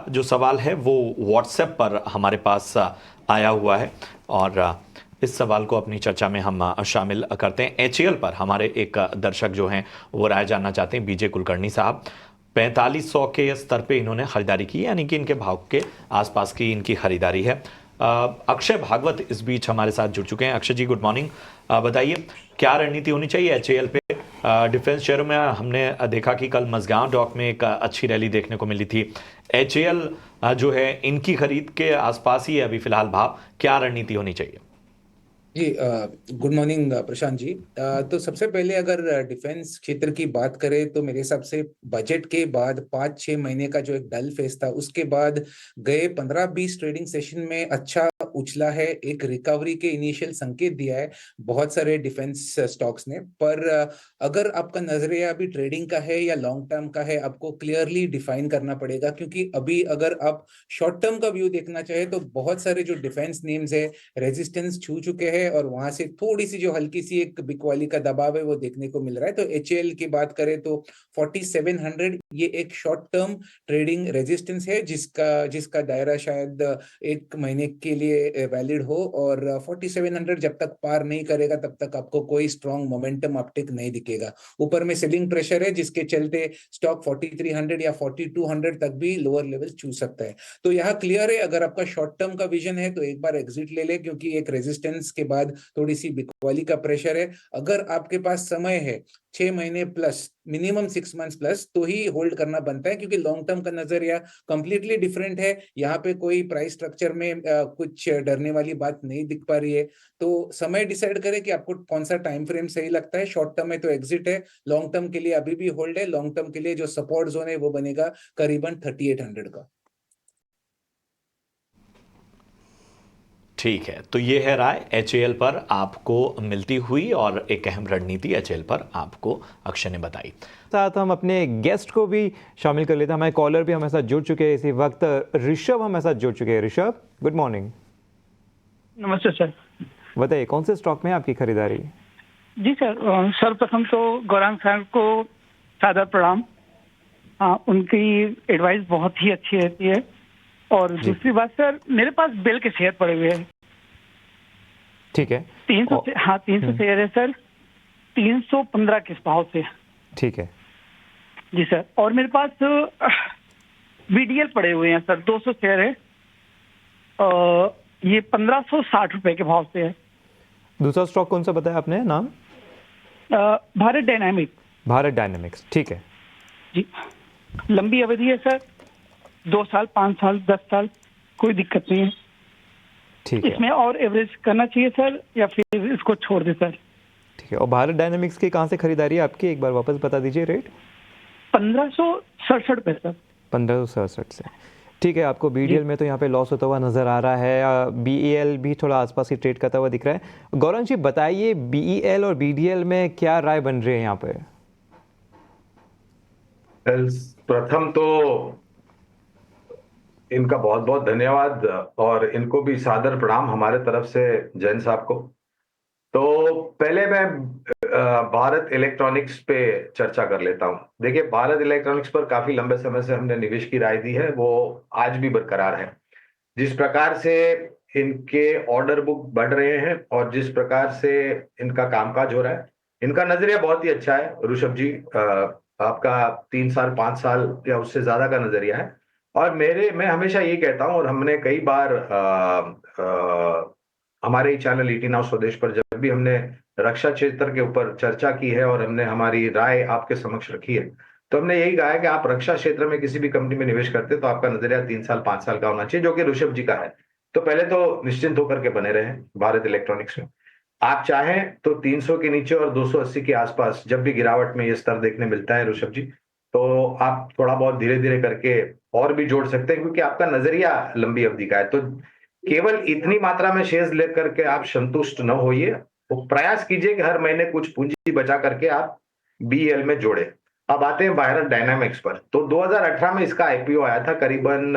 जो सवाल है वो व्हाट्सएप पर हमारे पास आया हुआ है और इस सवाल को अपनी चर्चा में हम शामिल करते हैं। एचएएल पर हमारे एक दर्शक जो हैं वो राय जानना चाहते हैं। बीजे कुलकर्णी साहब 4500 के स्तर पे इन्होंने खरीदारी की, यानी कि इनके भाव के आसपास की इनकी खरीदारी है। अक्षय भागवत इस बीच हमारे साथ जुड़ चुके हैं। अक्षय जी, गुड मॉर्निंग। बताइए क्या रणनीति होनी चाहिए एचएएल पे? डिफेंस शेयरों में हमने देखा कि कल मझगांव डॉक में एक अच्छी रैली देखने को मिली थी। एचएएल जो है इनकी खरीद के आसपास ही है अभी फिलहाल भाव, क्या रणनीति होनी चाहिए? जी, गुड मॉर्निंग प्रशांत जी। तो सबसे पहले अगर डिफेंस क्षेत्र की बात करें तो मेरे हिसाब से बजट के बाद 5-6 महीने का जो एक डल फेस था, उसके बाद गए 15-20 ट्रेडिंग सेशन में अच्छा उछला है, एक रिकवरी के इनिशियल संकेत दिया है बहुत सारे डिफेंस स्टॉक्स ने। पर अगर आपका नजरिया अभी ट्रेडिंग का है या लॉन्ग टर्म का है, आपको क्लियरली डिफाइन करना पड़ेगा, क्योंकि अभी अगर आप शॉर्ट टर्म का व्यू देखना चाहे तो बहुत सारे जो डिफेंस नेम्स है रेजिस्टेंस छू चुके हैं और वहां से थोड़ी सी जो हल्की सी एक बिकवाली का दबाव है वो देखने को मिल रहा है। तो एचएएल की बात करें तो 4700 ये एक शॉर्ट टर्म ट्रेडिंग रेजिस्टेंस है, जिसका जिसका दायरा शायद 1 महीने के लिए वैलिड हो, और 4700 जब तक पार नहीं करेगा तब तक आपको कोई स्ट्रॉन्ग मोमेंटम अपटिक नहीं दिखेगा। ऊपर में सेलिंग प्रेशर है, जिसके चलते स्टॉक 4300 या 4200 तक भी लोअर लेवल छू सकता है। तो यहाँ क्लियर है, अगर आपका शॉर्ट टर्म का विजन है तो एक बार एग्जिट ले ले, क्योंकि एक रेजिस्टेंस के बाद थोड़ी सी बिकवाली का प्रेशर है। अगर आपके पास समय है 6 महीने प्लस, मिनिमम 6 मंथ्स प्लस, तो ही होल्ड करना बनता है, क्योंकि लॉन्ग टर्म का नजरिया कंप्लीटली डिफरेंट है। यहाँ पे कोई प्राइस स्ट्रक्चर में कुछ डरने वाली बात नहीं दिख पा रही है। तो समय डिसाइड करें कि आपको कौन सा टाइम फ्रेम सही लगता है। शॉर्ट टर्म में तो एग्जिट है, लॉन्ग टर्म के लिए अभी भी होल्ड है। लॉन्ग टर्म के लिए जो सपोर्ट जोन है वो बनेगा करीबन 3800 का। ठीक है, तो ये है राय एचएएल पर आपको मिलती हुई और एक अहम रणनीति एचएएल पर आपको अक्षय ने बताई। साथ हम अपने गेस्ट को भी शामिल कर लेते हैं। हमारे कॉलर भी हमारे साथ जुड़ चुके हैं इसी वक्त। ऋषभ हमारे साथ जुड़ चुके हैं। Rishabh, good morning. नमस्ते सर। बताइए कौन से स्टॉक में आपकी खरीदारी? जी सर, सर्वप्रथम तो गौरांग साहब को सादर प्रणाम। उनकी एडवाइस बहुत ही अच्छी रहती है। और दूसरी बात सर, मेरे पास बेल के शेयर पड़े हुए हैं। ठीक है। 300 शेयर है सर, 315 के भाव से। ठीक है जी सर। और मेरे पास बीडीएल पड़े हुए हैं सर, 200 शेयर है। ये 1560 रुपए के भाव से है। दूसरा स्टॉक कौन सा बताया आपने नाम? भारत डायनामिक। भारत डायनामिक्स, ठीक है जी। लंबी अवधि है सर, 2 साल, 5 साल, 10 साल, कोई दिक्कत नहीं है। ठीक है। इसमें और एवरेज करना चाहिए सर, या फिर इसको छोड़ दे सर? ठीक है। और भारत डायनामिक्स की कहाँ से खरीदारी है आपकी, एक बार वापस बता दीजिए रेट? 1567 पे सर। 1567 से। ठीक है। आपको बीडीएल में तो यहाँ पे लॉस होता हुआ नजर आ रहा है, बीईएल भी थोड़ा आसपास ही ट्रेड करता हुआ दिख रहा है। गौरव जी बताइए, बीईएल और बीडीएल में क्या राय बन रही है यहाँ पे? प्रथम तो इनका बहुत बहुत धन्यवाद और इनको भी सादर प्रणाम हमारे तरफ से, जैन साहब को। तो पहले मैं भारत इलेक्ट्रॉनिक्स पे चर्चा कर लेता हूं। देखिए, भारत इलेक्ट्रॉनिक्स पर काफी लंबे समय से हमने निवेश की राय दी है, वो आज भी बरकरार है। जिस प्रकार से इनके ऑर्डर बुक बढ़ रहे हैं और जिस प्रकार से इनका कामकाज हो रहा है, इनका नजरिया बहुत ही अच्छा है। ऋषभ जी, आपका 3 साल 5 साल या उससे ज्यादा का नजरिया है। और मैं हमेशा ये कहता हूं, और हमने कई बार हमारे चैनल ईटी नाउ स्वदेश पर जब भी हमने रक्षा क्षेत्र के ऊपर चर्चा की है और हमने हमारी राय आपके समक्ष रखी है, तो हमने यही कहा है कि आप रक्षा क्षेत्र में किसी भी कंपनी में निवेश करते हैं तो आपका नजरिया 3 साल 5 साल का होना चाहिए, जो कि ऋषभ जी का है। तो पहले तो निश्चिंत होकर के बने रहे भारत इलेक्ट्रॉनिक्स में। आप चाहें तो 300 के नीचे और 280 के आसपास जब भी गिरावट में ये स्तर देखने मिलता है ऋषभ जी, तो आप थोड़ा बहुत धीरे धीरे करके और भी जोड़ सकते हैं, क्योंकि आपका नजरिया लंबी अवधि का है। तो केवल इतनी मात्रा में शेयर्स लेकर के आप संतुष्ट न होइए, तो प्रयास कीजिए कि हर महीने कुछ पूंजी बचा करके आप बीएल में जोड़े। अब आते हैं भारत डायनामिक्स पर। तो 2018 में इसका आईपीओ आया था करीबन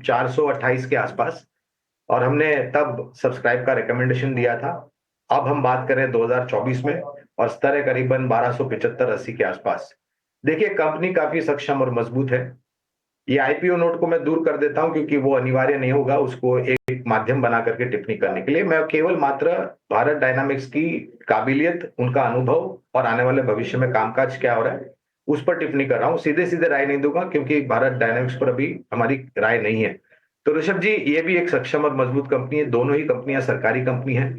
428 के आसपास, और हमने तब सब्सक्राइब का रिकमेंडेशन दिया था। अब हम बात करें 2024 में, और स्तर है करीबन 1275-80 के आसपास। देखिए, कंपनी काफी सक्षम और मजबूत है। ये आईपीओ नोट को मैं दूर कर देता हूं क्योंकि वो अनिवार्य नहीं होगा उसको एक माध्यम बना करके टिप्पणी करने के लिए। मैं केवल मात्र भारत डायनामिक्स की काबिलियत, उनका अनुभव और आने वाले भविष्य में कामकाज क्या हो रहा है उस पर टिप्पणी कर रहा हूं। सीधे सीधे राय नहीं दूंगा क्योंकि भारत डायनामिक्स पर अभी हमारी राय नहीं है। तो ऋषभ जी, ये भी एक सक्षम और मजबूत कंपनी है। दोनों ही कंपनियां सरकारी कंपनी है।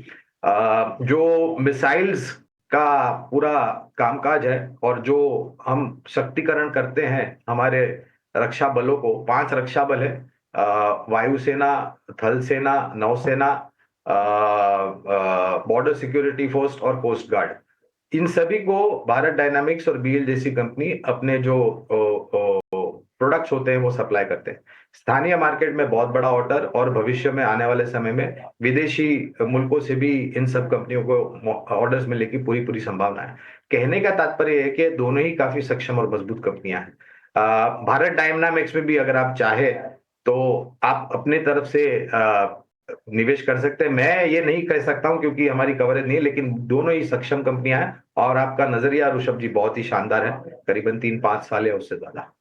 जो मिसाइल्स का पूरा कामकाज है और जो हम शक्तिकरण करते हैं हमारे रक्षा बलों को, 5 रक्षा बल है, वायुसेना, थल सेना, नौसेना, बॉर्डर सिक्योरिटी फोर्स और कोस्ट गार्ड, इन सभी को भारत डायनामिक्स और बीएल जैसी कंपनी अपने जो प्रोडक्ट्स होते हैं वो सप्लाई करते हैं। स्थानीय मार्केट में बहुत बड़ा ऑर्डर और भविष्य में आने वाले समय में विदेशी मुल्कों से भी इन सब कंपनियों को ऑर्डर्स मिलने की पूरी पूरी संभावना है। कहने का तात्पर्य है कि दोनों ही काफी सक्षम और मजबूत कंपनियां हैं। भारत डायनामिक्स में भी अगर आप चाहे तो आप अपने तरफ से निवेश कर सकते हैं। मैं ये नहीं कह सकता हूं क्योंकि हमारी कवरेज नहीं है, लेकिन दोनों ही सक्षम कंपनियां हैं और आपका नजरिया ऋषभ जी बहुत ही शानदार है। करीबन 3-5 साल है उससे ज्यादा।